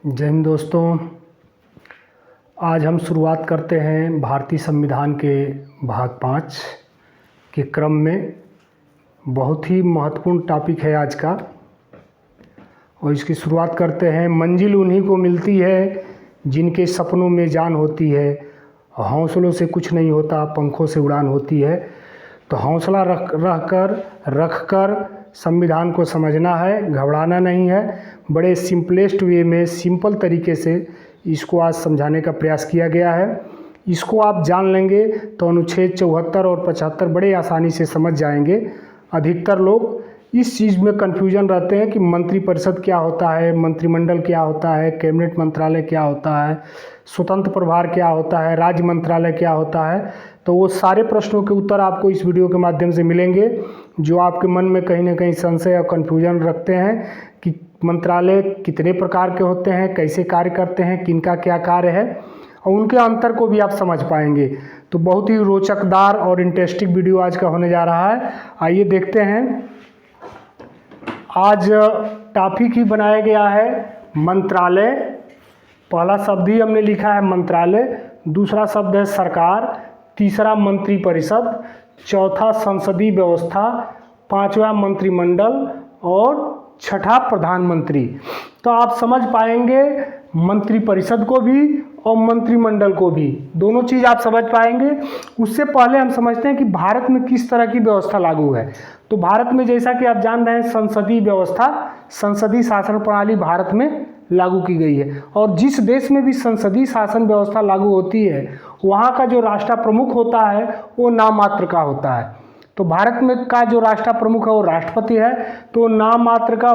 जय हिंद दोस्तों। आज हम शुरुआत करते हैं भारतीय संविधान के भाग 5 के क्रम में। बहुत ही महत्वपूर्ण टॉपिक है आज का और इसकी शुरुआत करते हैं। मंजिल उन्हीं को मिलती है जिनके सपनों में जान होती है, हौसलों से कुछ नहीं होता, पंखों से उड़ान होती है। तो हौसला रख कर संविधान को समझना है, घबराना नहीं है। बड़े सिंपलेस्ट वे में, सिंपल तरीके से इसको आज समझाने का प्रयास किया गया है। इसको आप जान लेंगे तो अनुच्छेद 74 और 75 बड़े आसानी से समझ जाएंगे। अधिकतर लोग इस चीज़ में कन्फ्यूजन रहते हैं कि मंत्रिपरिषद क्या होता है, मंत्रिमंडल क्या होता है, कैबिनेट मंत्रालय क्या होता है, स्वतंत्र प्रभार क्या होता है, राज्य मंत्रालय क्या होता है। तो वो सारे प्रश्नों के उत्तर आपको इस वीडियो के माध्यम से मिलेंगे, जो आपके मन में कहीं ना कहीं संशय और कन्फ्यूजन रखते हैं कि मंत्रालय कितने प्रकार के होते हैं, कैसे कार्य करते हैं, किनका क्या कार्य है, और उनके अंतर को भी आप समझ पाएंगे। तो बहुत ही रोचकदार और इंटरेस्टिंग वीडियो आज का होने जा रहा है। आइए देखते हैं। आज टॉपिक ही बनाया गया है मंत्रालय। पहला शब्द ही हमने लिखा है मंत्रालय, दूसरा शब्द है सरकार, तीसरा मंत्रिपरिषद, चौथा संसदीय व्यवस्था, पांचवा मंत्रिमंडल और छठा प्रधानमंत्री। तो आप समझ पाएंगे मंत्रिपरिषद को भी और मंत्रिमंडल को भी, दोनों चीज़ आप समझ पाएंगे। उससे पहले हम समझते हैं कि भारत में किस तरह की व्यवस्था लागू है। तो भारत में, जैसा कि आप जान रहे हैं, संसदीय व्यवस्था, संसदीय शासन प्रणाली भारत में लागू की गई है। और जिस देश में भी संसदीय शासन व्यवस्था लागू होती है, वहाँ का जो राष्ट्र प्रमुख होता है वो नाम मात्र का होता है। तो भारत में का जो राष्ट्र प्रमुख है वो राष्ट्रपति है। तो नाम मात्र का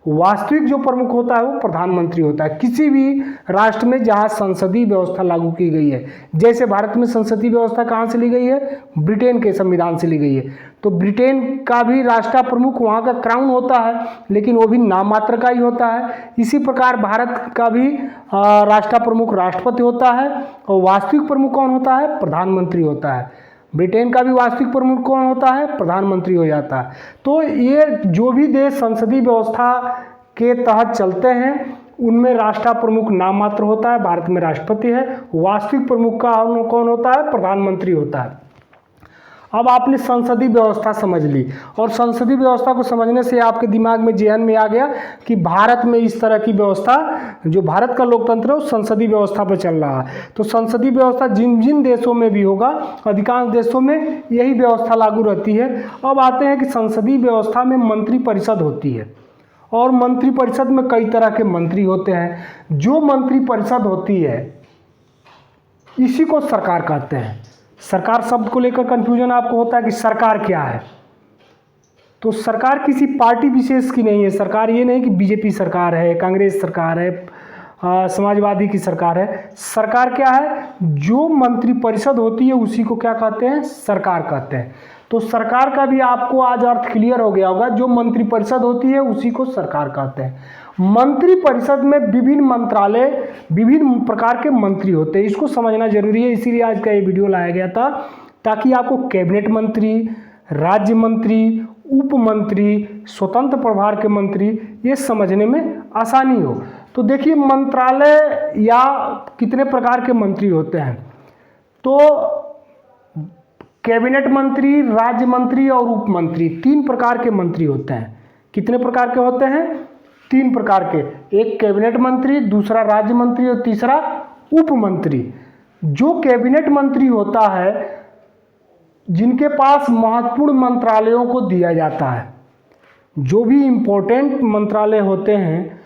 वास्तविक जो प्रमुख होता है वो प्रधानमंत्री होता है, किसी भी राष्ट्र में जहाँ संसदीय व्यवस्था लागू की गई है। जैसे भारत में संसदीय व्यवस्था कहाँ से ली गई है? ब्रिटेन के संविधान से ली गई है। तो ब्रिटेन का भी राष्ट्र प्रमुख, वहाँ का क्राउन होता है, लेकिन वो भी नाम मात्र का ही होता है। इसी प्रकार भारत का भी राष्ट्र प्रमुख राष्ट्रपति होता है और वास्तविक प्रमुख कौन होता है? प्रधानमंत्री होता है। ब्रिटेन का भी वास्तविक प्रमुख कौन होता है? प्रधानमंत्री हो जाता है। तो ये जो भी देश संसदीय व्यवस्था के तहत चलते हैं उनमें राष्ट्र प्रमुख नाम मात्र होता है। भारत में राष्ट्रपति है। वास्तविक प्रमुख का कौन होता है? प्रधानमंत्री होता है। अब आपने संसदीय व्यवस्था समझ ली, और संसदीय व्यवस्था को समझने से आपके दिमाग में, जेहन में आ गया कि भारत में इस तरह की व्यवस्था, जो भारत का लोकतंत्र है, वो संसदीय व्यवस्था पर चल रहा है। तो संसदीय व्यवस्था जिन जिन देशों में भी होगा, अधिकांश देशों में यही व्यवस्था लागू रहती है। अब आते हैं कि संसदीय व्यवस्था में मंत्रिपरिषद होती है, और मंत्रिपरिषद में कई तरह के मंत्री होते हैं। जो मंत्रिपरिषद होती है इसी को सरकार कहते हैं। सरकार शब्द को लेकर कंफ्यूजन आपको होता है कि सरकार क्या है। तो सरकार किसी पार्टी विशेष की नहीं है। सरकार ये नहीं कि बीजेपी सरकार है, कांग्रेस सरकार है, समाजवादी की सरकार है। सरकार क्या है? जो मंत्रिपरिषद होती है उसी को क्या कहते हैं? सरकार कहते हैं। तो सरकार का भी आपको आज अर्थ क्लियर हो गया होगा। जो मंत्रिपरिषद होती है उसी को सरकार कहते हैं। मंत्रिपरिषद में विभिन्न मंत्रालय, विभिन्न प्रकार के मंत्री होते हैं। इसको समझना जरूरी है, इसीलिए आज का ये वीडियो लाया गया था, ताकि आपको कैबिनेट मंत्री, राज्य मंत्री, उप मंत्री, स्वतंत्र प्रभार के मंत्री, ये समझने में आसानी हो। तो देखिए, मंत्रालय या कितने प्रकार के मंत्री होते हैं। तो कैबिनेट मंत्री, राज्य मंत्री और उप मंत्री, 3 प्रकार के मंत्री होते हैं। कितने प्रकार के होते हैं? 3 प्रकार के। एक कैबिनेट मंत्री, दूसरा राज्य मंत्री और तीसरा उप मंत्री। जो कैबिनेट मंत्री होता है, जिनके पास महत्वपूर्ण मंत्रालयों को दिया जाता है, जो भी इम्पोर्टेंट मंत्रालय होते हैं,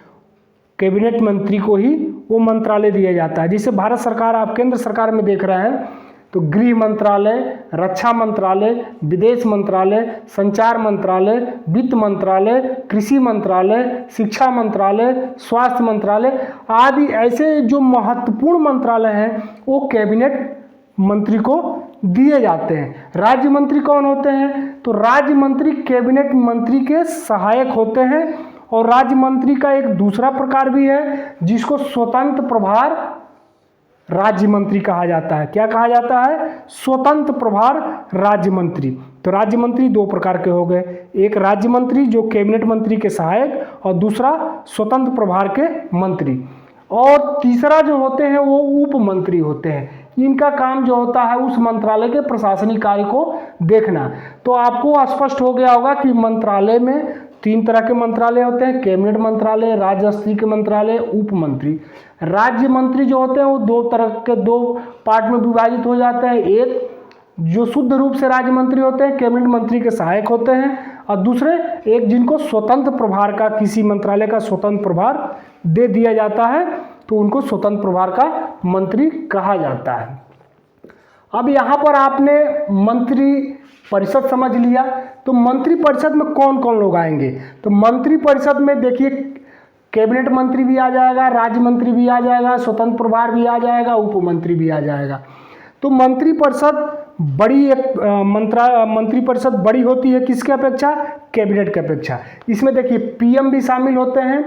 कैबिनेट मंत्री को ही वो मंत्रालय दिया जाता है। जैसे भारत सरकार, आप केंद्र सरकार में देख रहे हैं, तो गृह मंत्रालय, रक्षा मंत्रालय, विदेश मंत्रालय, संचार मंत्रालय, वित्त मंत्रालय, कृषि मंत्रालय, शिक्षा मंत्रालय, स्वास्थ्य मंत्रालय आदि ऐसे जो महत्वपूर्ण मंत्रालय हैं वो कैबिनेट मंत्री को दिए जाते हैं। राज्य मंत्री कौन होते हैं? तो राज्य मंत्री कैबिनेट मंत्री के सहायक होते हैं। और राज्य मंत्री का एक दूसरा प्रकार भी है जिसको स्वतंत्र प्रभार राज्य मंत्री कहा जाता है। क्या कहा जाता है? स्वतंत्र प्रभार राज्य मंत्री। तो राज्य मंत्री दो प्रकार के हो गए, एक राज्य मंत्री जो कैबिनेट मंत्री के सहायक और दूसरा स्वतंत्र प्रभार के मंत्री, और तीसरा जो होते हैं वो उप मंत्री होते हैं। इनका काम जो होता है उस मंत्रालय के प्रशासनिक कार्य को देखना। तो आपको स्पष्ट हो गया होगा कि मंत्रालय में तीन तरह के मंत्रालय होते हैं, कैबिनेट मंत्रालय, राज्य स्तरीय के मंत्रालय, उप मंत्री। राज्य मंत्री जो होते हैं वो दो तरह के, दो पार्ट में विभाजित हो जाते हैं। एक जो शुद्ध रूप से राज्य मंत्री होते हैं, कैबिनेट मंत्री के सहायक होते हैं, और दूसरे एक जिनको स्वतंत्र प्रभार का, किसी मंत्रालय का स्वतंत्र प्रभार दे दिया जाता है तो उनको स्वतंत्र प्रभार का मंत्री कहा जाता है। अब यहाँ पर आपने मंत्री परिषद समझ लिया, तो मंत्री परिषद में कौन कौन लोग आएंगे? तो मंत्री परिषद में देखिए कैबिनेट मंत्री भी आ जाएगा, राज्य मंत्री भी आ जाएगा, स्वतंत्र प्रभार भी आ जाएगा, उप मंत्री भी आ जाएगा। तो मंत्री परिषद बड़ी एक मंत्री परिषद बड़ी होती है किसके अपेक्षा? कैबिनेट की अपेक्षा। इसमें देखिए पीएम भी शामिल होते हैं,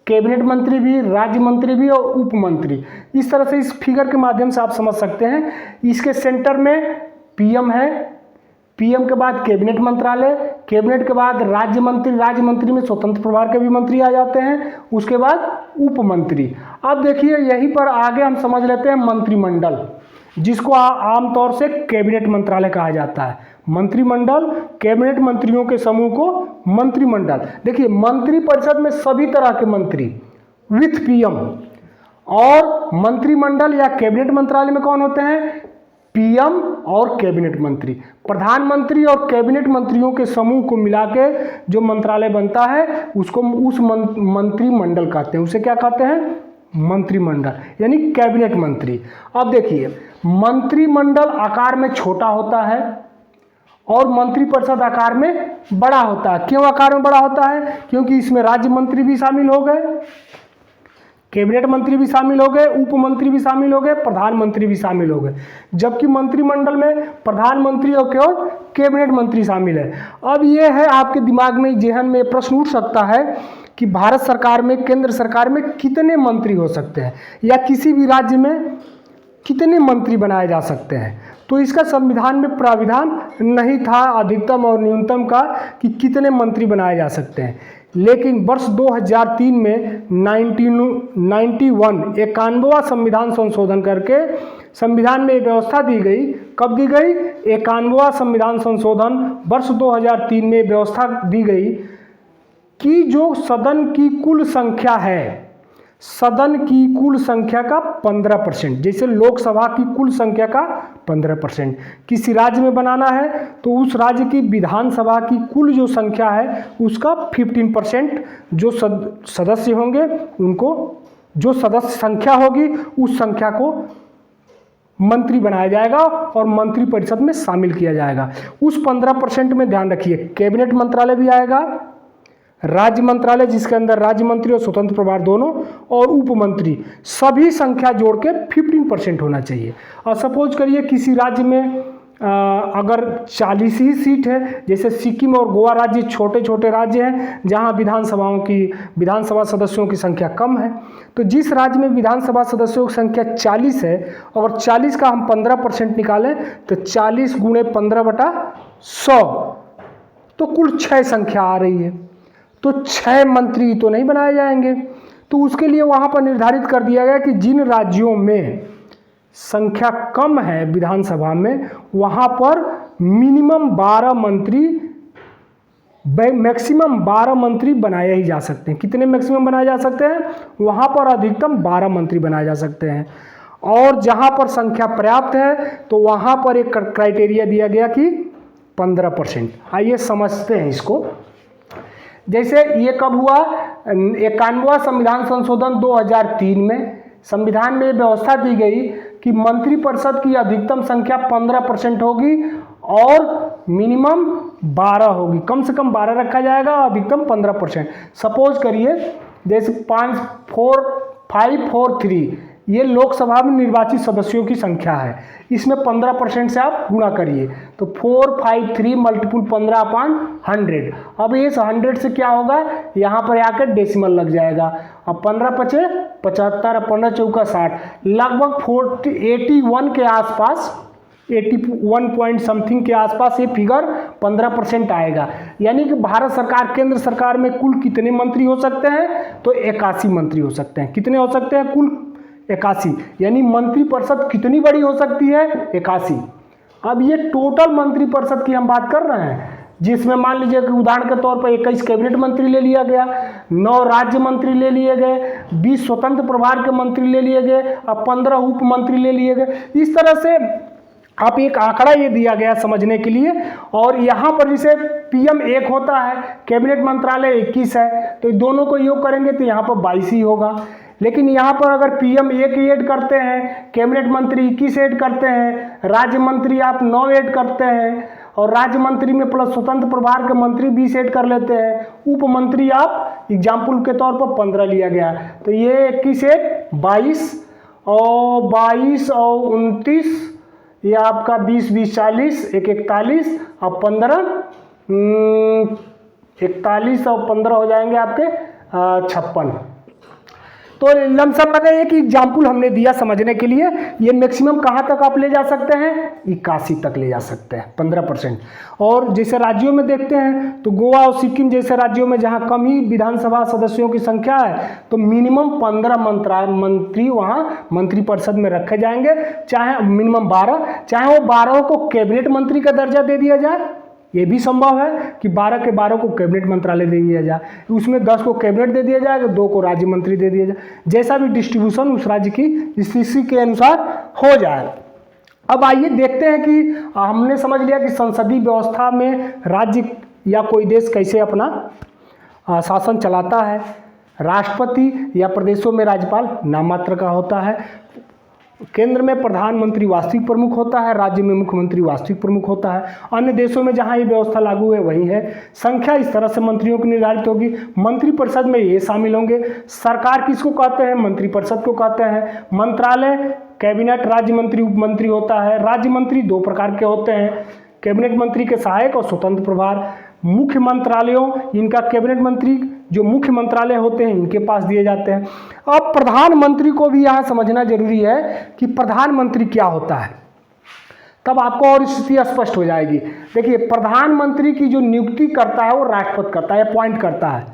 कैबिनेट मंत्री भी, राज्य मंत्री भी और उप मंत्री। इस तरह से इस फिगर के माध्यम से आप समझ सकते हैं। इसके सेंटर में पीएम है, पीएम के बाद कैबिनेट मंत्रालय, कैबिनेट के बाद राज्य मंत्री, राज्य मंत्री में स्वतंत्र प्रभार के भी मंत्री आ जाते हैं, उसके बाद उप मंत्री। अब देखिए यहीं पर आगे हम समझ लेते हैं मंत्रिमंडल, जिसको आमतौर से कैबिनेट मंत्रालय कहा जाता है। मंत्रिमंडल, कैबिनेट मंत्रियों के समूह को मंत्रिमंडल। देखिए मंत्री परिषद में सभी तरह के मंत्री विथ पीएम, और मंत्रिमंडल या कैबिनेट मंत्रालय में कौन होते हैं? पीएम और कैबिनेट मंत्री। प्रधानमंत्री और कैबिनेट मंत्रियों के समूह को मिला के जो मंत्रालय बनता है उसको उस मंत्रिमंडल कहते हैं। उसे क्या कहते हैं? मंत्रिमंडल, यानी कैबिनेट मंत्री। अब देखिए मंत्रिमंडल आकार में छोटा होता है और मंत्रिपरिषद आकार में बड़ा होता है। क्यों आकार में बड़ा होता है? क्योंकि इसमें राज्य मंत्री भी शामिल हो गए, कैबिनेट मंत्री भी शामिल हो गए, उप मंत्री भी शामिल हो गए, प्रधानमंत्री भी शामिल हो गए। जबकि मंत्रिमंडल में प्रधानमंत्री और केवल कैबिनेट मंत्री शामिल है। अब ये है आपके दिमाग में, जेहन में प्रश्न उठ सकता है कि भारत सरकार में, केंद्र सरकार में कितने मंत्री हो सकते हैं, या किसी भी राज्य में कितने मंत्री बनाए जा सकते हैं। तो इसका संविधान में प्राविधान नहीं था अधिकतम और न्यूनतम का कि कितने मंत्री बनाए जा सकते हैं। लेकिन वर्ष 2003 में 91वां संविधान संशोधन करके संविधान में व्यवस्था दी गई। कब दी गई? 91वां संविधान संशोधन वर्ष 2003 में व्यवस्था दी गई कि जो सदन की कुल संख्या है, सदन की कुल संख्या का 15%, जैसे लोकसभा की कुल संख्या का 15% किसी राज्य में बनाना है तो उस राज्य की विधानसभा की कुल जो संख्या है उसका 15% जो सदस्य होंगे उनको, जो सदस्य संख्या होगी उस संख्या को मंत्री बनाया जाएगा और मंत्री परिषद में शामिल किया जाएगा। उस 15% में ध्यान रखिए कैबिनेट मंत्रालय भी आएगा, राज्य मंत्रालय जिसके अंदर राज्य मंत्री और स्वतंत्र प्रभार दोनों, और उप मंत्री, सभी संख्या जोड़ के 15% होना चाहिए। और सपोज करिए किसी राज्य में अगर 40 ही सीट है, जैसे सिक्किम और गोवा राज्य छोटे छोटे राज्य हैं जहां विधानसभा सदस्यों की संख्या कम है, तो जिस राज्य में विधानसभा सदस्यों की संख्या 40 है, अगर 40 का हम 15% निकालें तो 40 गुणे 15/100, तो कुल 6 संख्या आ रही है। तो 6 मंत्री तो नहीं बनाए जाएंगे। तो उसके लिए वहाँ पर निर्धारित कर दिया गया कि जिन राज्यों में संख्या कम है विधानसभा में, वहाँ पर मिनिमम 12 मंत्री, मैक्सिमम 12 मंत्री बनाए ही जा सकते हैं। कितने मैक्सिमम बनाए जा सकते हैं? वहाँ पर अधिकतम 12 मंत्री बनाए जा सकते हैं। और जहाँ पर संख्या पर्याप्त है तो वहाँ पर एक क्राइटेरिया दिया गया कि 15%। आइए समझते हैं इसको। जैसे ये कब हुआ? 91वां संविधान संशोधन 2003 में संविधान में व्यवस्था दी गई कि मंत्रिपरिषद की अधिकतम संख्या 15% होगी और मिनिमम 12 होगी। कम से कम 12 रखा जाएगा, अधिकतम 15%। सपोज करिए जैसे 5,4,3 ये लोकसभा में निर्वाचित सदस्यों की संख्या है, इसमें 15% से आप गुणा करिए तो 453 मल्टीपुल 15/100। अब इस 100 से क्या होगा, यहाँ पर आकर डेसिमल लग जाएगा। अब 15 पचे 75, 15 चौका 60, लगभग 81 के आसपास 81 पॉइंट समथिंग के आसपास ये फिगर 15% आएगा। यानी कि भारत सरकार, केंद्र सरकार में कुल कितने मंत्री हो सकते हैं? तो 81 मंत्री हो सकते हैं। कितने हो सकते हैं? कुल 81। यानी मंत्रिपरिषद कितनी बड़ी हो सकती है? 81। अब ये टोटल मंत्रिपरिषद की हम बात कर रहे हैं, जिसमें मान लीजिए कि उदाहरण के तौर पर 21 कैबिनेट मंत्री ले लिया गया, 9 राज्य मंत्री ले लिए गए, 20 स्वतंत्र प्रभार के मंत्री ले लिए गए और 15 उप मंत्री ले लिए गए। इस तरह से आप एक आंकड़ा ये दिया गया समझने के लिए। और यहाँ पर जैसे PM 1 होता है, कैबिनेट मंत्रालय 21 है, तो दोनों को योग करेंगे तो यहाँ पर 22 ही होगा। लेकिन यहाँ पर अगर PM 1 ऐड करते हैं, कैबिनेट मंत्री 21 ऐड करते हैं, राज्य मंत्री आप 9 ऐड करते हैं और राज्य मंत्री में प्लस स्वतंत्र प्रभार के मंत्री 20 ऐड कर लेते हैं, उप मंत्री आप एग्जाम्पल के तौर पर 15 लिया गया, तो ये 21 ऐड 22 और 22 और 29, ये आपका 20 20 40, 1 41 और 15 41 और 15 हो जाएंगे आपके 56। तो लमसम मैंने एक एग्जाम्पल हमने दिया समझने के लिए। ये मैक्सिमम कहाँ तक आप ले जा सकते हैं? 81 तक ले जा सकते हैं, 15%। और जैसे राज्यों में देखते हैं तो गोवा और सिक्किम जैसे राज्यों में जहाँ कम ही विधानसभा सदस्यों की संख्या है, तो मिनिमम 15 मंत्री वहाँ मंत्रिपरिषद में रखे जाएंगे, चाहे मिनिमम 12, चाहे वो 12 को कैबिनेट मंत्री का दर्जा दे दिया जाए। ये भी संभव है कि 12 के 12 को कैबिनेट मंत्रालय दे दिया जाए, उसमें 10 को कैबिनेट दे दिया जाए, 2 को राज्य मंत्री दे दिया जाए, जैसा भी डिस्ट्रीब्यूशन उस राज्य की स्थिति के अनुसार हो जाए। अब आइए देखते हैं कि हमने समझ लिया कि संसदीय व्यवस्था में राज्य या कोई देश कैसे अपना शासन चलाता है। राष्ट्रपति या प्रदेशों में राज्यपाल नाम मात्र का होता है। केंद्र में प्रधानमंत्री वास्तविक प्रमुख होता है, राज्य में मुख्यमंत्री वास्तविक प्रमुख होता है। अन्य देशों में जहां ये व्यवस्था लागू है वही है। संख्या इस तरह से मंत्रियों की निर्धारित होगी। मंत्रिपरिषद में ये शामिल होंगे। सरकार किसको कहते हैं? मंत्रिपरिषद को कहते हैं। मंत्रालय, कैबिनेट, राज्य मंत्री, उप मंत्री होता है। राज्य मंत्री 2 प्रकार के होते हैं, कैबिनेट मंत्री के सहायक और स्वतंत्र प्रभार। मुख्य मंत्रालयों, इनका कैबिनेट मंत्री जो मुख्य मंत्रालय होते हैं इनके पास दिए जाते हैं। अब प्रधानमंत्री को भी यहाँ समझना जरूरी है कि प्रधानमंत्री क्या होता है, तब आपको और स्थिति स्पष्ट हो जाएगी। देखिए, प्रधानमंत्री की जो नियुक्ति करता है वो राष्ट्रपति करता है, अपॉइंट करता है।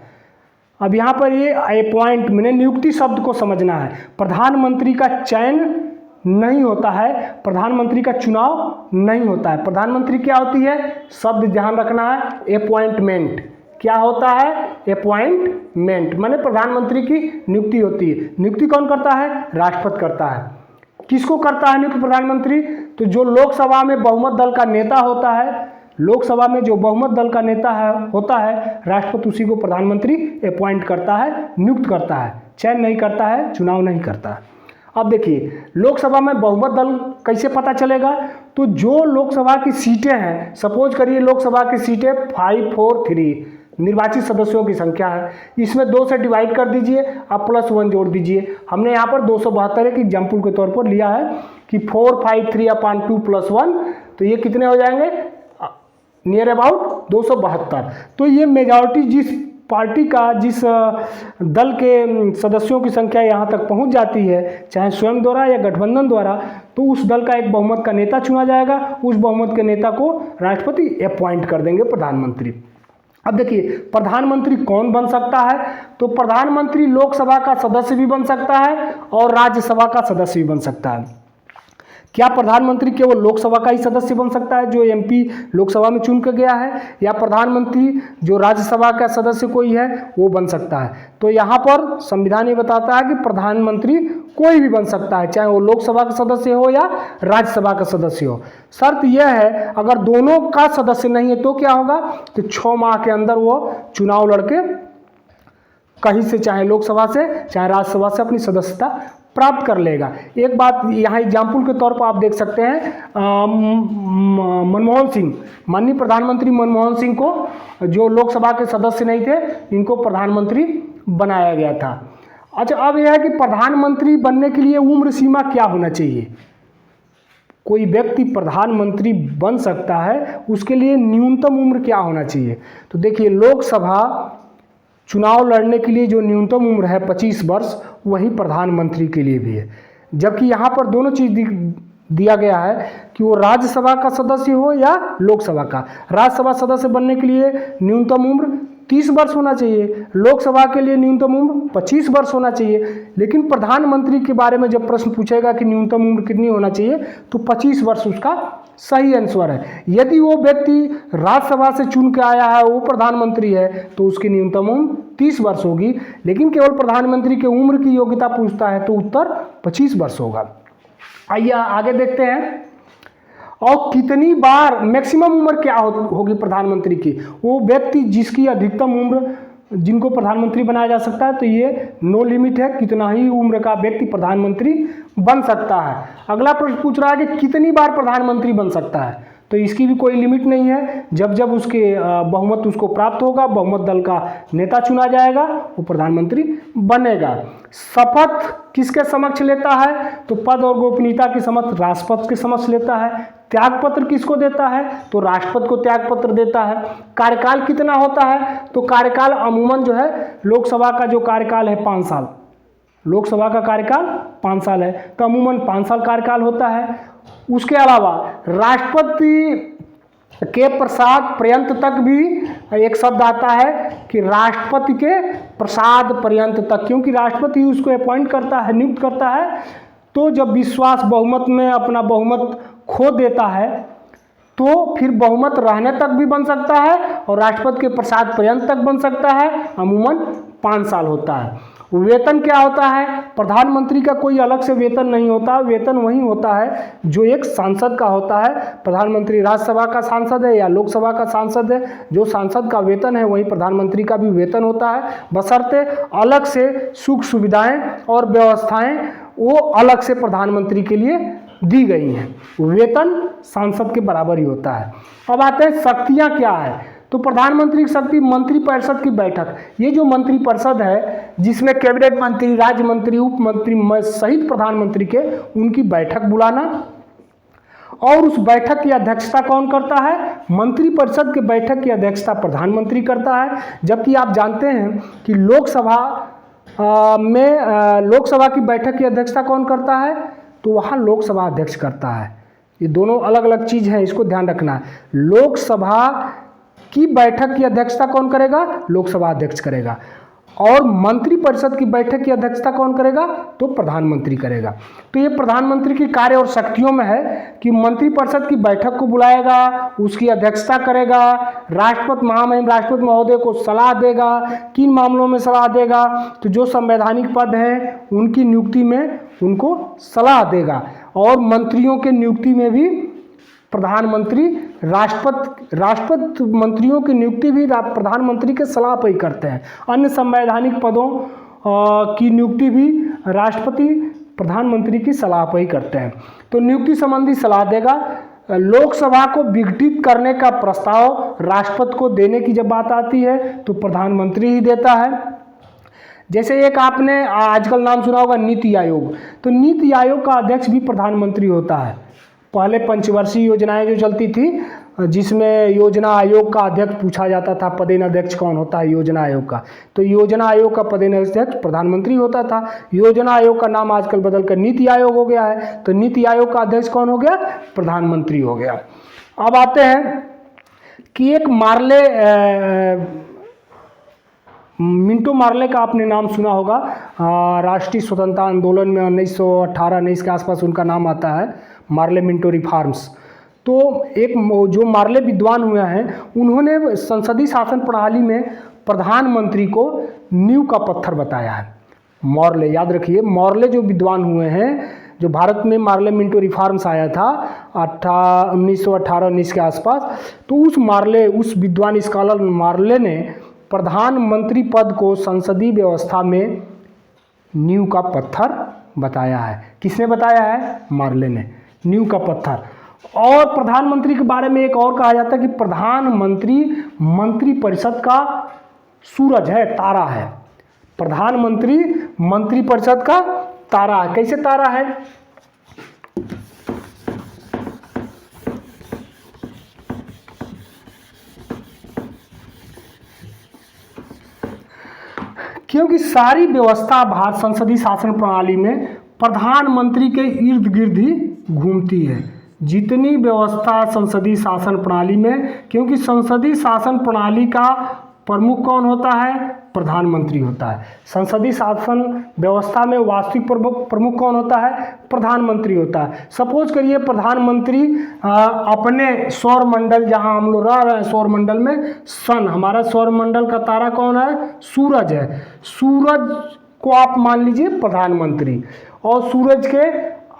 अब यहाँ पर ये अपॉइंट मैंने नियुक्ति शब्द को समझना है। प्रधानमंत्री का चयन नहीं होता है, प्रधानमंत्री का चुनाव नहीं होता है। प्रधानमंत्री क्या होती है? शब्द ध्यान रखना है, अपॉइंटमेंट। क्या होता है? अपॉइंटमेंट, माने प्रधानमंत्री की नियुक्ति होती है। नियुक्ति कौन करता है? राष्ट्रपति करता है। किसको करता है नियुक्त? प्रधानमंत्री। तो जो लोकसभा में बहुमत दल का नेता होता है, लोकसभा में जो बहुमत दल का नेता होता है, राष्ट्रपति उसी को प्रधानमंत्री अपॉइंट करता है, नियुक्त करता है, चयन नहीं करता है, चुनाव नहीं करता है। अब देखिए, लोकसभा में बहुमत दल कैसे पता चलेगा? तो जो लोकसभा की सीटें हैं, सपोज करिए लोकसभा की सीटें 5 4 3 निर्वाचित सदस्यों की संख्या है, इसमें 2 से डिवाइड कर दीजिए, आप +1 जोड़ दीजिए। हमने यहाँ पर 272 एक एग्जाम्पल के तौर पर लिया है कि 4 5 3/2 +1, तो ये कितने हो जाएंगे? Near about 272। तो ये मेजॉरिटी जिस पार्टी का, जिस दल के सदस्यों की संख्या यहाँ तक पहुँच जाती है, चाहे स्वयं द्वारा या गठबंधन द्वारा, तो उस दल का एक बहुमत का नेता चुना जाएगा। उस बहुमत के नेता को राष्ट्रपति अपॉइंट कर देंगे प्रधानमंत्री। अब देखिए, प्रधानमंत्री कौन बन सकता है? तो प्रधानमंत्री लोकसभा का सदस्य भी बन सकता है और राज्यसभा का सदस्य भी बन सकता है। क्या प्रधानमंत्री केवल लोकसभा का ही सदस्य बन सकता है, जो MP लोकसभा में चुन कर गया है, या प्रधानमंत्री जो राज्यसभा का सदस्य कोई है वो बन सकता है? तो यहाँ पर संविधान ये बताता है कि प्रधानमंत्री कोई भी बन सकता है, चाहे वो लोकसभा का सदस्य हो या राज्यसभा का सदस्य हो। शर्त यह है, अगर दोनों का सदस्य नहीं है तो क्या होगा? तो 6 माह के अंदर वो चुनाव लड़के कहीं से, चाहे लोकसभा से चाहे राज्यसभा से, अपनी सदस्यता प्राप्त कर लेगा। एक बात यहाँ एग्जाम्पल के तौर पर आप देख सकते हैं, मनमोहन सिंह, माननीय प्रधानमंत्री मनमोहन सिंह को, जो लोकसभा के सदस्य नहीं थे, इनको प्रधानमंत्री बनाया गया था। अच्छा, अब यह है कि प्रधानमंत्री बनने के लिए उम्र सीमा क्या होना चाहिए? कोई व्यक्ति प्रधानमंत्री बन सकता है, उसके लिए न्यूनतम उम्र क्या होना चाहिए? तो देखिए, लोकसभा चुनाव लड़ने के लिए जो न्यूनतम उम्र है 25 वर्ष, वही प्रधानमंत्री के लिए भी है। जबकि यहाँ पर दोनों चीज़ दिया गया है कि वो राज्यसभा का सदस्य हो या लोकसभा का। राज्यसभा सदस्य बनने के लिए न्यूनतम उम्र 30 वर्ष होना चाहिए, लोकसभा के लिए न्यूनतम उम्र 25 वर्ष होना चाहिए। लेकिन प्रधानमंत्री के बारे में जब प्रश्न पूछेगा कि न्यूनतम उम्र कितनी होना चाहिए, तो 25 वर्ष उसका सही आंसर है। यदि वो व्यक्ति राज्यसभा से चुन के आया है, वो प्रधानमंत्री है, तो उसकी न्यूनतम उम्र 30 वर्ष होगी। लेकिन केवल प्रधानमंत्री की उम्र की योग्यता पूछता है तो उत्तर 25 वर्ष होगा। आइए आगे देखते हैं। और कितनी बार मैक्सिमम उम्र क्या होगी प्रधानमंत्री की? वो व्यक्ति जिसकी अधिकतम उम्र, जिनको प्रधानमंत्री बनाया जा सकता है, तो ये नो लिमिट है, कितना ही उम्र का व्यक्ति प्रधानमंत्री बन सकता है। अगला प्रश्न पूछ रहा है कि कितनी बार प्रधानमंत्री बन सकता है, तो इसकी भी कोई लिमिट नहीं है। जब जब उसके बहुमत उसको प्राप्त होगा, बहुमत दल का नेता चुना जाएगा, वो प्रधानमंत्री बनेगा। शपथ किसके समक्ष लेता है? तो पद और गोपनीयता के समक्ष राष्ट्रपति के समक्ष लेता है। त्यागपत्र किसको देता है? तो राष्ट्रपति को त्यागपत्र देता है। कार्यकाल कितना होता है? तो कार्यकाल अमूमन जो है, लोकसभा का जो कार्यकाल है 5 साल, लोकसभा का कार्यकाल 5 साल है, तो अमूमन 5 साल कार्यकाल होता है। उसके अलावा राष्ट्रपति के प्रसाद पर्यंत तक भी एक शब्द आता है कि राष्ट्रपति के प्रसाद पर्यंत तक, क्योंकि राष्ट्रपति उसको अपॉइंट करता है, नियुक्त करता है। तो जब विश्वास बहुमत में अपना बहुमत खो देता है, तो फिर बहुमत रहने तक भी बन सकता है और राष्ट्रपति के प्रसाद पर्यंत तक बन सकता है। अमूमन 5 साल होता है। वेतन क्या होता है? प्रधानमंत्री का कोई अलग से वेतन नहीं होता, वेतन वही होता है जो एक सांसद का होता है। प्रधानमंत्री राज्यसभा का सांसद है या लोकसभा का सांसद है, जो सांसद का वेतन है वही प्रधानमंत्री का भी वेतन होता है, बशर्ते अलग से सुख सुविधाएं और व्यवस्थाएं वो अलग से प्रधानमंत्री के लिए दी गई हैं। वेतन सांसद के बराबर ही होता है। अब आते हैं शक्तियाँ क्या है। तो प्रधानमंत्री की शक्ति, मंत्रिपरिषद की बैठक, ये जो मंत्रिपरिषद है जिसमें कैबिनेट मंत्री, राज्य मंत्री, उप मंत्री सहित प्रधानमंत्री के, उनकी बैठक बुलाना, और उस बैठक की अध्यक्षता कौन करता है? मंत्रिपरिषद की बैठक की अध्यक्षता प्रधानमंत्री करता है। जबकि आप जानते हैं कि लोकसभा की बैठक की अध्यक्षता कौन करता है? तो वहाँ लोकसभा अध्यक्ष करता है। ये दोनों अलग अलग चीज़ है, इसको ध्यान रखना है। लोकसभा की बैठक की अध्यक्षता कौन करेगा? लोकसभा अध्यक्ष करेगा। और मंत्रिपरिषद की बैठक की अध्यक्षता कौन करेगा? तो प्रधानमंत्री करेगा। तो ये प्रधानमंत्री की कार्य और शक्तियों में है कि मंत्रिपरिषद की बैठक को बुलाएगा, उसकी अध्यक्षता करेगा, राष्ट्रपति महामहिम राष्ट्रपति महोदय को सलाह देगा। किन मामलों में सलाह देगा? तो जो संवैधानिक पद हैं उनकी नियुक्ति में उनको सलाह देगा। और मंत्रियों के नियुक्ति में भी प्रधानमंत्री, राष्ट्रपति मंत्रियों की नियुक्ति भी प्रधानमंत्री के सलाह पर ही करते हैं। अन्य संवैधानिक पदों की नियुक्ति भी राष्ट्रपति प्रधानमंत्री की सलाह पर ही करते हैं। तो नियुक्ति संबंधी सलाह देगा। लोकसभा को विघटित करने का प्रस्ताव राष्ट्रपति को देने की जब बात आती है तो प्रधानमंत्री ही देता है। जैसे एक आपने आजकल नाम सुना होगा नीति आयोग, तो नीति आयोग का अध्यक्ष भी प्रधानमंत्री होता है। पहले पंचवर्षीय योजनाएं जो चलती थी, जिसमें योजना आयोग का अध्यक्ष पूछा जाता था, पदेन अध्यक्ष कौन होता है योजना आयोग का, तो योजना आयोग का पदेन अध्यक्ष प्रधानमंत्री होता था। योजना आयोग का नाम आजकल बदलकर नीति आयोग हो गया है, तो नीति आयोग का अध्यक्ष कौन हो गया? प्रधानमंत्री हो गया। अब आते हैं कि एक मिंटो मार्ले का आपने नाम सुना होगा। राष्ट्रीय स्वतंत्रता आंदोलन में 1918-19 के आसपास उनका नाम आता है, मार्ले मिंटो रिफॉर्म्स। तो एक जो मार्ले विद्वान हुए हैं, उन्होंने संसदीय शासन प्रणाली में प्रधानमंत्री को नींव का पत्थर बताया है। मार्ले, याद रखिए, मार्ले जो विद्वान हुए हैं, जो भारत में मार्ले मिंटो रिफॉर्म्स आया था 1918-19 के आसपास, तो उस विद्वान स्कॉलर मार्ले ने प्रधानमंत्री पद को संसदीय व्यवस्था में नींव का पत्थर बताया है। किसने बताया है? मार्ले ने, नींव का पत्थर। और प्रधानमंत्री के बारे में एक और कहा जाता है कि प्रधानमंत्री मंत्रिपरिषद का सूरज है, तारा है। प्रधानमंत्री मंत्रिपरिषद का तारा है। कैसे तारा है? क्योंकि सारी व्यवस्था भारत संसदीय शासन प्रणाली में प्रधानमंत्री के इर्द गिर्द ही घूमती है। जितनी व्यवस्था संसदीय शासन प्रणाली में, क्योंकि संसदीय शासन प्रणाली का प्रमुख कौन होता है? प्रधानमंत्री होता है। संसदीय शासन व्यवस्था में वास्तविक प्रमुख कौन होता है? प्रधानमंत्री होता है। सपोज करिए प्रधानमंत्री अपने सौर मंडल, जहां हम लोग रह रहे हैं सौर मंडल में सन, हमारा सौर मंडल का तारा कौन है? सूरज है। सूरज को आप मान लीजिए प्रधानमंत्री, और सूरज के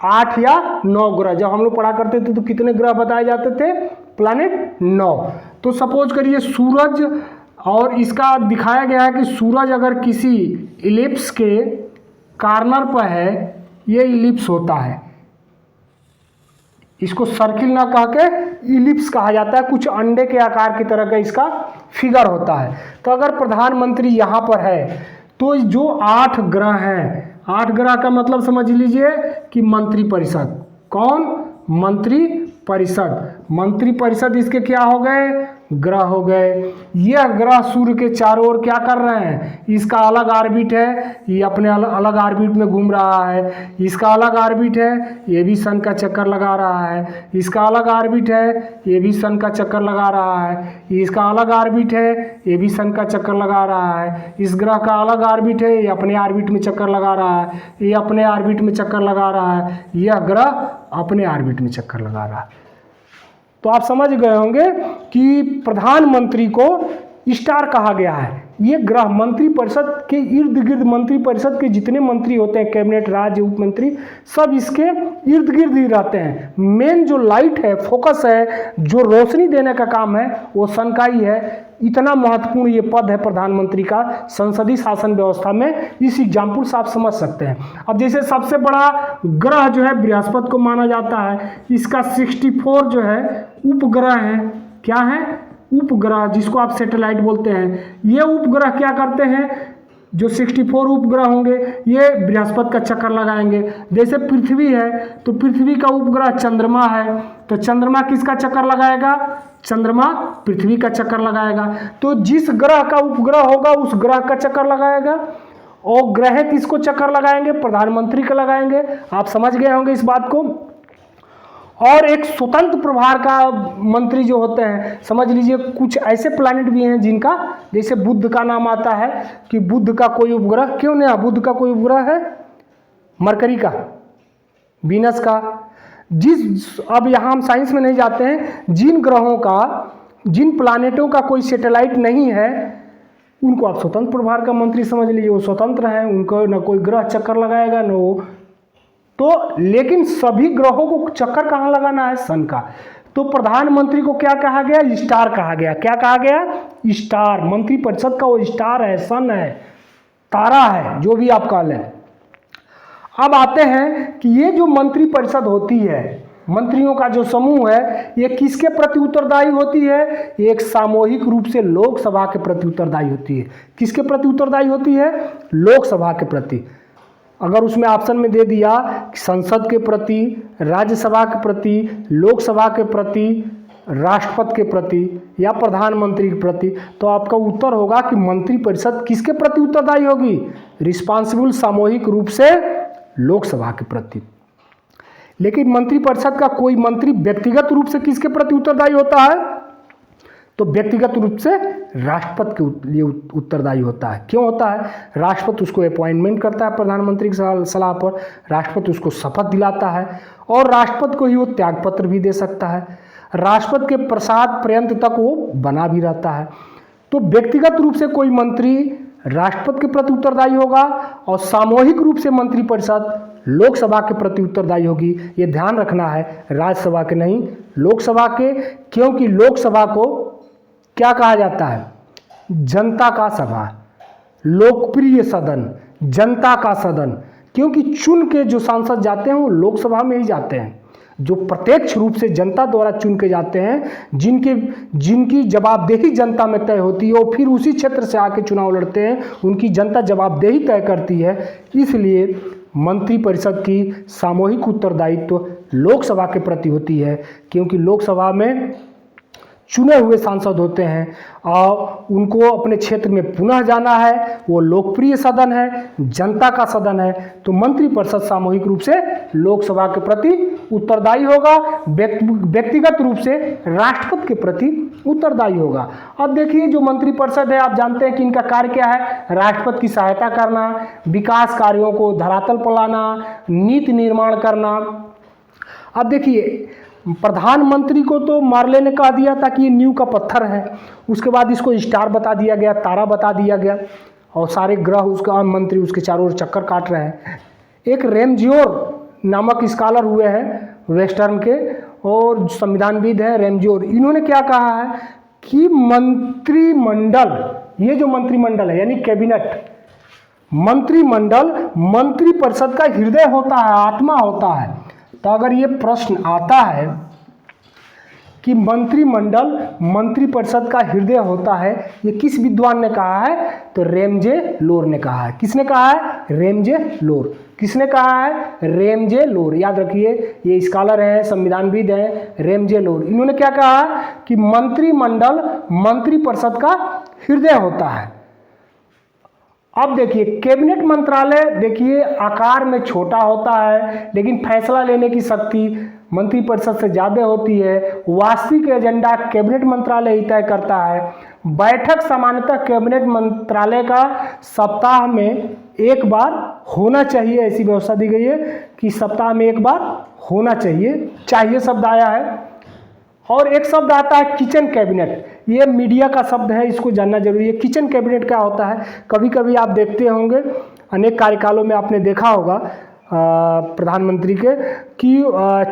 8 या 9 ग्रह, जब हम लोग पढ़ा करते थे तो कितने ग्रह बताए जाते थे? प्लैनेट 9। तो सपोज करिए सूरज, और इसका दिखाया गया है कि सूरज अगर किसी इलिप्स के कॉर्नर पर है, ये इलिप्स होता है, इसको सर्किल ना कह के इलिप्स कहा जाता है, कुछ अंडे के आकार की तरह का इसका फिगर होता है। तो अगर प्रधानमंत्री यहाँ पर है तो जो 8 ग्रह हैं, 8 ग्रह का मतलब समझ लीजिए कि मंत्रिपरिषद। कौन? मंत्रिपरिषद। मंत्रिपरिषद इसके क्या हो गए? ग्रह हो गए। यह ग्रह सूर्य के चारों ओर क्या कर रहे हैं? इसका अलग ऑर्बिट है, ये अपने अलग ऑर्बिट में घूम रहा है। इसका अलग ऑर्बिट है, ये भी सन का चक्कर लगा रहा है। इसका अलग ऑर्बिट है, ये भी सन का चक्कर लगा रहा है। इसका अलग ऑर्बिट है, ये भी सन का चक्कर लगा रहा है। इस ग्रह का अलग ऑर्बिट है, ये अपने ऑर्बिट में चक्कर लगा रहा है। ये अपने ऑर्बिट में चक्कर लगा रहा है। यह ग्रह अपने ऑर्बिट में चक्कर लगा रहा है। तो आप समझ गए होंगे कि प्रधानमंत्री को स्टार कहा गया है। ये ग्रह मंत्रिपरिषद के इर्द गिर्द, मंत्रिपरिषद के जितने मंत्री होते हैं, कैबिनेट, राज्य, उप मंत्री, सब इसके इर्द गिर्द ही रहते हैं। मेन जो लाइट है, फोकस है, जो रोशनी देने का काम है, वो सन का ही है। इतना महत्वपूर्ण ये पद है प्रधानमंत्री का संसदीय शासन व्यवस्था में। इस एग्जाम्पल से आप समझ सकते हैं। अब जैसे सबसे बड़ा ग्रह जो है बृहस्पति को माना जाता है। इसका 64 जो है उपग्रह है। क्या है? उपग्रह, जिसको आप सैटेलाइट बोलते हैं। ये उपग्रह क्या करते हैं? जो 64 उपग्रह होंगे ये बृहस्पति का चक्कर लगाएंगे। जैसे पृथ्वी है तो पृथ्वी का उपग्रह चंद्रमा है, तो चंद्रमा किसका चक्कर लगाएगा? चंद्रमा पृथ्वी का चक्कर लगाएगा। तो जिस ग्रह का उपग्रह होगा उस ग्रह का चक्कर लगाएगा। और ग्रह किसको चक्कर लगाएंगे? प्रधानमंत्री का लगाएंगे। आप समझ गए होंगे इस बात को। और एक स्वतंत्र प्रभार का मंत्री जो होते हैं, समझ लीजिए कुछ ऐसे प्लैनेट भी हैं जिनका, जैसे बुध का नाम आता है कि बुध का कोई उपग्रह, क्यों नहीं, बुध का कोई उपग्रह है, मरकरी का, वीनस का। अब यहाँ हम साइंस में नहीं जाते हैं, जिन ग्रहों का, जिन प्लैनेटों का कोई सैटेलाइट नहीं है उनको आप स्वतंत्र प्रभार का मंत्री समझ लीजिए। वो स्वतंत्र हैं, उनको न कोई ग्रह चक्कर लगाएगा न वो। तो लेकिन सभी ग्रहों को चक्कर कहाँ लगाना है? सन का। तो प्रधानमंत्री को क्या कहा गया? स्टार कहा गया। क्या कहा गया? स्टार। मंत्रिपरिषद का वो स्टार है, सन है, तारा है, जो भी आप कह लें। अब आते हैं कि ये जो मंत्रिपरिषद होती है, मंत्रियों का जो समूह है, ये किसके प्रति उत्तरदायी होती है? एक सामूहिक रूप से लोकसभा के प्रति उत्तरदायी होती है। किसके प्रति उत्तरदायी होती है? लोकसभा के प्रति। अगर उसमें ऑप्शन में दे दिया कि संसद के प्रति, राज्यसभा के प्रति, लोकसभा के प्रति, राष्ट्रपति के प्रति या प्रधानमंत्री के प्रति, तो आपका उत्तर होगा कि मंत्रिपरिषद किसके प्रति उत्तरदायी होगी? रिस्पांसिबल, सामूहिक रूप से लोकसभा के प्रति। लेकिन मंत्रिपरिषद का कोई मंत्री व्यक्तिगत रूप से किसके प्रति उत्तरदायी होता है? तो व्यक्तिगत रूप से राष्ट्रपति के लिए उत्तरदायी होता है। क्यों होता है? राष्ट्रपति उसको अपॉइंटमेंट करता है प्रधानमंत्री की सलाह पर, राष्ट्रपति उसको शपथ दिलाता है और राष्ट्रपति को ही वो त्यागपत्र भी दे सकता है। राष्ट्रपति के प्रसाद पर्यंत तक वो बना भी रहता है। तो व्यक्तिगत रूप से कोई मंत्री राष्ट्रपति के प्रति उत्तरदायी होगा और सामूहिक रूप से मंत्रिपरिषद लोकसभा के प्रति उत्तरदायी होगी। ये ध्यान रखना है, राज्यसभा के नहीं, लोकसभा के। क्योंकि लोकसभा को क्या कहा जाता है? जनता का सभा, लोकप्रिय सदन, जनता का सदन। क्योंकि चुन के जो सांसद जाते हैं वो लोकसभा में ही जाते हैं, जो प्रत्यक्ष रूप से जनता द्वारा चुन के जाते हैं, जिनकी जवाबदेही जनता में तय होती है, और फिर उसी क्षेत्र से आके चुनाव लड़ते हैं, उनकी जनता जवाबदेही तय करती है। इसलिए मंत्रिपरिषद की सामूहिक उत्तरदायित्व लोकसभा के प्रति होती है। क्योंकि लोकसभा में चुने हुए सांसद होते हैं और उनको अपने क्षेत्र में पुनः जाना है। वो लोकप्रिय सदन है, जनता का सदन है, तो मंत्रिपरिषद सामूहिक रूप से लोकसभा के प्रति उत्तरदायी होगा, व्यक्तिगत रूप से राष्ट्रपति के प्रति उत्तरदायी होगा। अब देखिए जो मंत्रिपरिषद है, आप जानते हैं कि इनका कार्य क्या है, राष्ट्रपति की सहायता करना, विकास कार्यों को धरातल पर लाना, नीति निर्माण करना। अब देखिए प्रधानमंत्री को तो मार्ले ने कह दिया था कि ये नींव का पत्थर है, उसके बाद इसको स्टार बता दिया गया, तारा बता दिया गया, और सारे ग्रह उसका मंत्री उसके चारों ओर चक्कर काट रहे हैं। एक रेमजियोर नामक स्कॉलर हुए हैं वेस्टर्न के और संविधानविद हैं रेमजियोर, इन्होंने क्या कहा है कि मंत्रिमंडल, ये जो मंत्रिमंडल है यानी कैबिनेट, मंत्रिमंडल मंत्रिपरिषद का हृदय होता है, आत्मा होता है। तो अगर ये प्रश्न आता है कि मंत्रिमंडल मंत्रिपरिषद का हृदय होता है, ये किस विद्वान ने कहा है, तो रेमजे लोर ने कहा है। किसने कहा है, रेमजे लोर। किसने कहा है, रेमजे लोर। याद रखिए ये स्कॉलर हैं, संविधानविद हैं, रेमजे लोर। इन्होंने क्या कहा कि मंत्रिमंडल मंत्रिपरिषद का हृदय होता है। अब देखिए कैबिनेट मंत्रालय, देखिए आकार में छोटा होता है लेकिन फैसला लेने की शक्ति मंत्रिपरिषद से ज़्यादा होती है। वास्तविक एजेंडा कैबिनेट मंत्रालय ही तय करता है। बैठक सामान्यतः कैबिनेट मंत्रालय का सप्ताह में एक बार होना चाहिए, ऐसी व्यवस्था दी गई है कि सप्ताह में एक बार होना चाहिए। चाहिए शब्द आया है। और एक शब्द आता है किचन कैबिनेट, ये मीडिया का शब्द है, इसको जानना जरूरी है। किचन कैबिनेट क्या होता है, कभी कभी आप देखते होंगे अनेक कार्यकालों में आपने देखा होगा प्रधानमंत्री के कि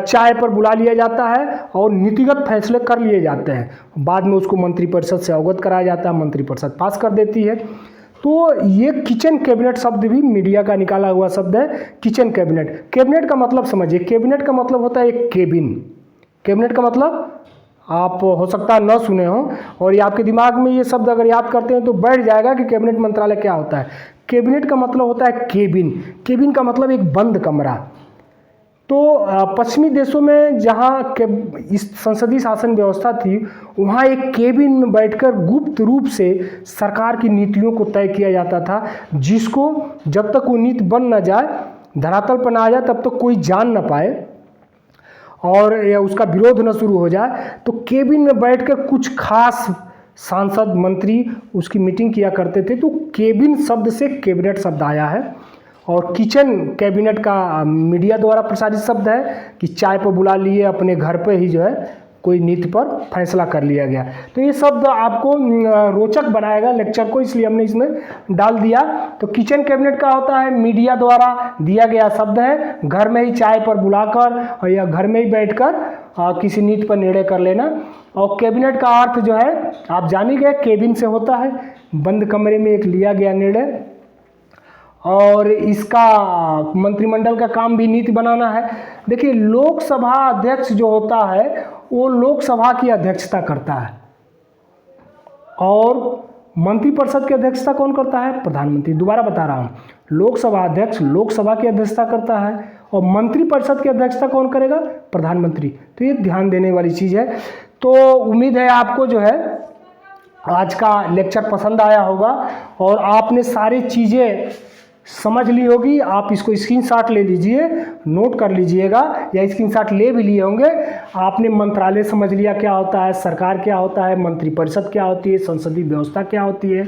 चाय पर बुला लिया जाता है और नीतिगत फैसले कर लिए जाते हैं, बाद में उसको मंत्रिपरिषद से अवगत कराया जाता है, मंत्रिपरिषद पास कर देती है। तो ये किचन कैबिनेट शब्द भी मीडिया का निकाला हुआ शब्द है, किचन कैबिनेट। कैबिनेट का मतलब समझिए, कैबिनेट का मतलब होता है एक केबिन। कैबिनेट का मतलब आप हो सकता है न सुने हो, और ये आपके दिमाग में ये शब्द अगर याद करते हैं तो बैठ जाएगा कि कैबिनेट मंत्रालय क्या होता है। कैबिनेट का मतलब होता है केबिन। केबिन का मतलब एक बंद कमरा। तो पश्चिमी देशों में जहाँ इस संसदीय शासन व्यवस्था थी, वहाँ एक केबिन में बैठकर गुप्त रूप से सरकार की नीतियों को तय किया जाता था, जिसको जब तक वो नीति बन न जाए, धरातल पर ना आ जाए, तब तक कोई जान न पाए और या उसका विरोध न शुरू हो जाए। तो केबिन में बैठकर कुछ खास सांसद मंत्री उसकी मीटिंग किया करते थे। तो केबिन शब्द से कैबिनेट शब्द आया है। और किचन कैबिनेट का मीडिया द्वारा प्रसारित शब्द है कि चाय पर बुला लिए, अपने घर पे ही जो है कोई नीति पर फैसला कर लिया गया। तो ये शब्द आपको रोचक बनाएगा लेक्चर को, इसलिए हमने इसमें डाल दिया। तो किचन कैबिनेट का होता है मीडिया द्वारा दिया गया शब्द है, घर में ही चाय पर बुलाकर या घर में ही बैठकर किसी नीति पर निर्णय कर लेना। और कैबिनेट का अर्थ जो है आप जान ही गए, केबिन से होता है, बंद कमरे में एक लिया गया निर्णय। और इसका मंत्रिमंडल का काम भी नीति बनाना है। देखिए लोकसभा अध्यक्ष जो होता है वो लोकसभा की अध्यक्षता करता है, और मंत्रिपरिषद की अध्यक्षता कौन करता है, प्रधानमंत्री। दोबारा बता रहा हूँ, लोकसभा अध्यक्ष लोकसभा की अध्यक्षता करता है और मंत्रिपरिषद की अध्यक्षता कौन करेगा, प्रधानमंत्री। तो ये ध्यान देने वाली चीज़ है। तो उम्मीद है आपको जो है आज का लेक्चर पसंद आया होगा और आपने सारी चीज़ें समझ ली होगी। आप इसको स्क्रीनशॉट ले लीजिए, नोट कर लीजिएगा, या स्क्रीनशॉट ले भी लिए होंगे। आपने मंत्रालय समझ लिया क्या होता है, सरकार क्या होता है, मंत्रिपरिषद क्या होती है, संसदीय व्यवस्था क्या होती है,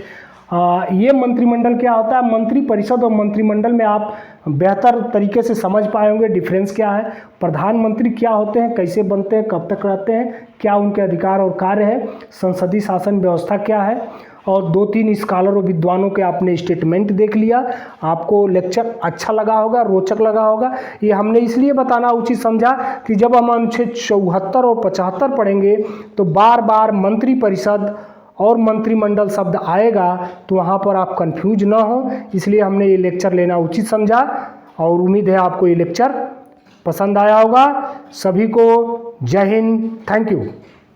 ये मंत्रिमंडल क्या होता है। मंत्रिपरिषद और मंत्रिमंडल में आप बेहतर तरीके से समझ पाए होंगे डिफरेंस क्या है, प्रधानमंत्री क्या होते हैं, कैसे बनते हैं, कब तक रहते हैं, क्या उनके अधिकार और कार्य है, संसदीय शासन व्यवस्था क्या है। और 2-3 स्कॉलर और विद्वानों के आपने स्टेटमेंट देख लिया। आपको लेक्चर अच्छा लगा होगा, रोचक लगा होगा। ये हमने इसलिए बताना उचित समझा कि जब हम अनुच्छेद 74 और 75 पढ़ेंगे तो बार बार मंत्रिपरिषद और मंत्रिमंडल शब्द आएगा, तो वहाँ पर आप कंफ्यूज ना हो, इसलिए हमने ये लेक्चर लेना उचित समझा। और उम्मीद है आपको ये लेक्चर पसंद आया होगा। सभी को जय हिंद, थैंक यू।